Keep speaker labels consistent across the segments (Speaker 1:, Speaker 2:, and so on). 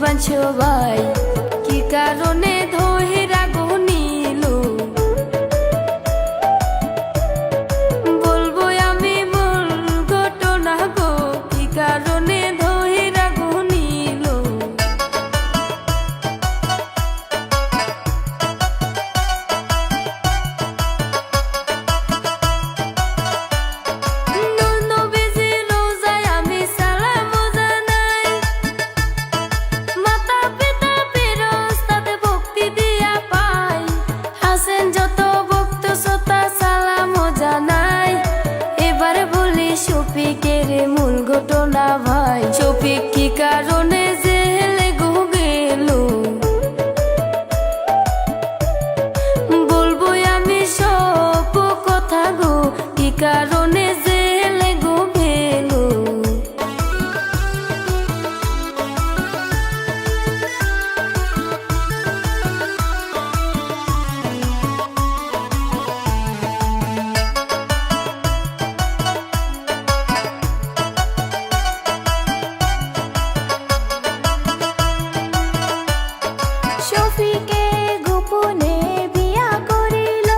Speaker 1: জীবন সবাই কি কারণে ধৈরা গো নিল বলবো আমি মূল ঘটনা গো কি কারণে ধৈরা গো নিল শফিকের মূল ঘটনা ভাই শফিক কি কারণে জেলে গো গেল বলবো আমি সব কথা গো কি কারণে জেলে গো গেল শফিকে গোপনে বিয়া করিল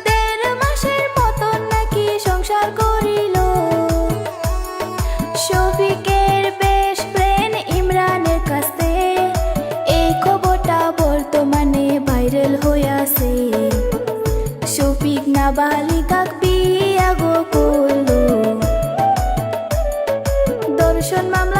Speaker 1: ১.৫ মাসের মতন নাকি সংসার করিল শফিকের বেস্ট ফ্রেন্ড ইমরানের কাছে এই খবরটা বর্তমানে ভাইরাল হইয়াছে শফিক নাবালিকাক বিয়া গো করল ধর্ষণ মামলা